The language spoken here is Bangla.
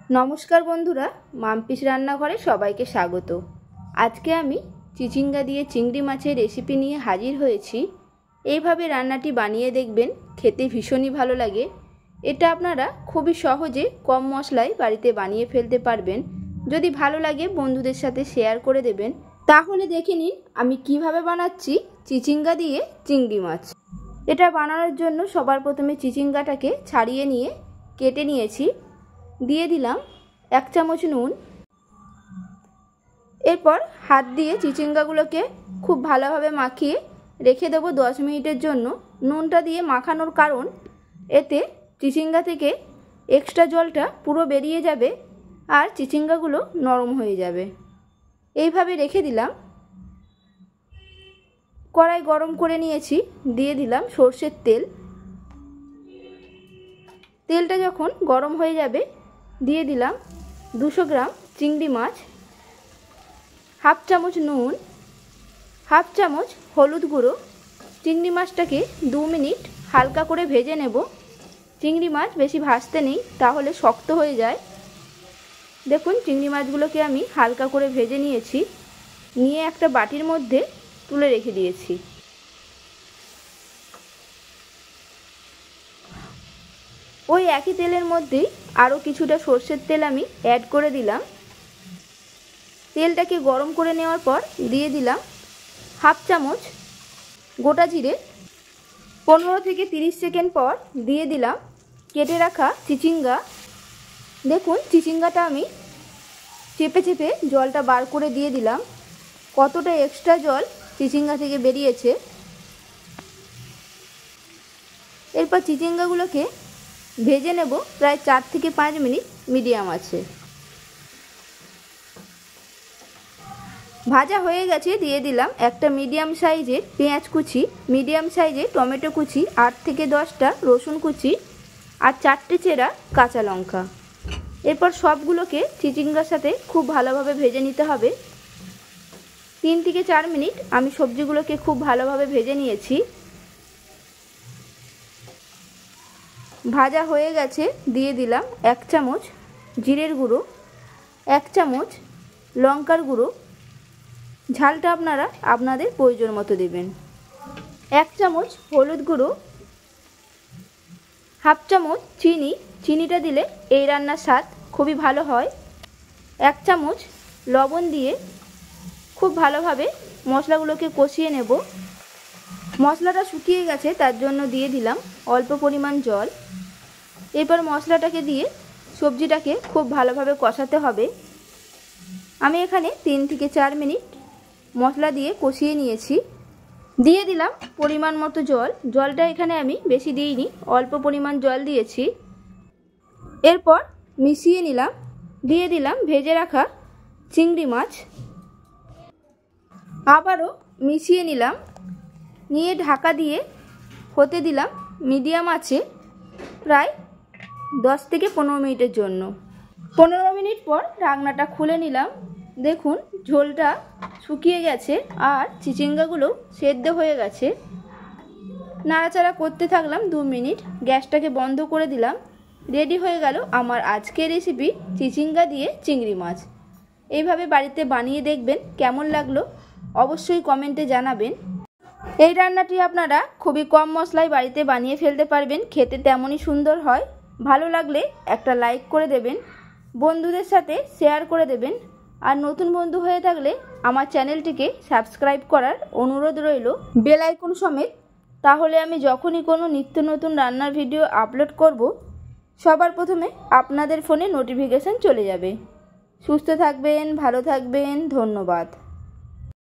নমস্কার বন্ধুরা, মাম্পিস রান্নাঘরে সবাইকে স্বাগত। আজকে আমি চিচিঙ্গা দিয়ে চিংড়ি মাছের রেসিপি নিয়ে হাজির হয়েছি। এইভাবে রান্নাটি বানিয়ে দেখবেন, খেতে ভীষণই ভালো লাগে। এটা আপনারা খুবই সহজে কম মশলায় বাড়িতে বানিয়ে ফেলতে পারবেন। যদি ভালো লাগে বন্ধুদের সাথে শেয়ার করে দেবেন। তাহলে দেখে নিন আমি কিভাবে বানাচ্ছি চিচিঙ্গা দিয়ে চিংড়ি মাছ। এটা বানানোর জন্য সবার প্রথমে চিচিঙ্গাটাকে ছাড়িয়ে নিয়ে কেটে নিয়েছি। দিয়ে দিলাম 1 চামচ নুন। এরপর হাত দিয়ে চিচিঙ্গাগুলোকে খুব ভালোভাবে মাখিয়ে রেখে দেবো 10 মিনিটের জন্য। নুনটা দিয়ে মাখানোর কারণ, এতে চিচিঙ্গা থেকে এক্সট্রা জলটা পুরো বেরিয়ে যাবে আর চিচিঙ্গাগুলো নরম হয়ে যাবে। এইভাবে রেখে দিলাম। কড়াই গরম করে নিয়েছি, দিয়ে দিলাম সর্ষের তেল। তেলটা যখন গরম হয়ে যাবে দিয়ে দিলাম 200 গ্রাম চিংড়ি মাছ, 1/2 চামচ নুন, 1/2 চামচ হলুদ গুঁড়ো। চিংড়ি মাছটাকে 2 মিনিট হালকা করে ভেজে নেব। চিংড়ি মাছ বেশি ভাজতে নেই, তাহলে শক্ত হয়ে যায়। দেখুন চিংড়ি মাছগুলোকে আমি হালকা করে ভেজে নিয়েছি, নিয়ে একটা বাটির মধ্যে তুলে রেখে দিয়েছি। ওই একই তেলের মধ্যেই আরও কিছুটা সর্ষের তেল আমি অ্যাড করে দিলাম। তেলটাকে গরম করে নেওয়ার পর দিয়ে দিলাম 1/2 চামচ গোটা জিরে। 15 থেকে 30 সেকেন্ড পর দিয়ে দিলাম কেটে রাখা চিচিঙ্গা। দেখুন চিচিঙ্গাটা আমি চেপে চেপে জলটা বার করে দিয়ে দিলাম। কতটা এক্সট্রা জল চিচিঙ্গা থেকে বেরিয়েছে। এরপর চিচিঙ্গাগুলোকে ভেজে নেব প্রায় 4 থেকে 5 মিনিট মিডিয়াম আছে। ভাজা হয়ে গেছে, দিয়ে দিলাম একটা মিডিয়াম সাইজের পেঁয়াজ কুচি, মিডিয়াম সাইজের টমেটো কুচি, 8 থেকে 10টা রসুন কুচি আর 4টে চেরা কাঁচা লঙ্কা। এরপর সবগুলোকে চিচিঙ্গার সাথে খুব ভালোভাবে ভেজে নিতে হবে। 3 থেকে 4 মিনিট আমি সবজিগুলোকে খুব ভালোভাবে ভেজে নিয়েছি। ভাজা হয়ে গেছে, দিয়ে দিলাম 1 চামচ জিরের গুঁড়ো, 1 চামচ লঙ্কার গুঁড়ো। ঝালটা আপনারা আপনাদের প্রয়োজন মতো দেবেন। 1 চামচ হলুদ গুঁড়ো, 1/2 চামচ চিনি। চিনিটা দিলে এই রান্নার স্বাদ খুবই ভালো হয়। 1 চামচ লবণ দিয়ে খুব ভালোভাবে মশলাগুলোকে কষিয়ে নেব। মশলাটা শুকিয়ে গেছে, তার জন্য দিয়ে দিলাম অল্প পরিমাণ জল। এরপর মশলাটাকে দিয়ে সবজিটাকে খুব ভালোভাবে কষাতে হবে। আমি এখানে 3 থেকে 4 মিনিট মশলা দিয়ে কষিয়ে নিয়েছি। দিয়ে দিলাম পরিমাণ মতো জল। জলটা এখানে আমি বেশি দিইনি, অল্প পরিমাণ জল দিয়েছি। এরপর মিশিয়ে নিলাম। দিয়ে দিলাম ভেজে রাখা চিংড়ি মাছ। আবারও মিশিয়ে নিলাম, নিয়ে ঢাকা দিয়ে হতে দিলাম মিডিয়াম আছে প্রায় 10 থেকে 15 মিনিটের জন্য। 15 মিনিট পর ঢাকনাটা খুলে নিলাম। দেখুন ঝোলটা শুকিয়ে গেছে আর চিচিঙ্গাগুলো সেদ্ধ হয়ে গেছে। নাড়াচাড়া করতে থাকলাম 2 মিনিট, গ্যাসটাকে বন্ধ করে দিলাম। রেডি হয়ে গেল আমার আজকের রেসিপি চিচিঙ্গা দিয়ে চিংড়ি মাছ। এইভাবে বাড়িতে বানিয়ে দেখবেন, কেমন লাগলো অবশ্যই কমেন্টে জানাবেন। এই রান্নাটি আপনারা খুবই কম মশলায় বাড়িতে বানিয়ে ফেলতে পারবেন, খেতে তেমনই সুন্দর হয়। ভালো লাগলে একটা লাইক করে দেবেন, বন্ধুদের সাথে শেয়ার করে দেবেন। আর নতুন বন্ধু হয়ে থাকলে আমার চ্যানেলটিকে সাবস্ক্রাইব করার অনুরোধ রইল, বেল আইকন সমেত। তাহলে আমি যখনই কোনো নিত্য নতুন রান্নার ভিডিও আপলোড করব, সবার প্রথমে আপনাদের ফোনে নোটিফিকেশান চলে যাবে। সুস্থ থাকবেন, ভালো থাকবেন, ধন্যবাদ।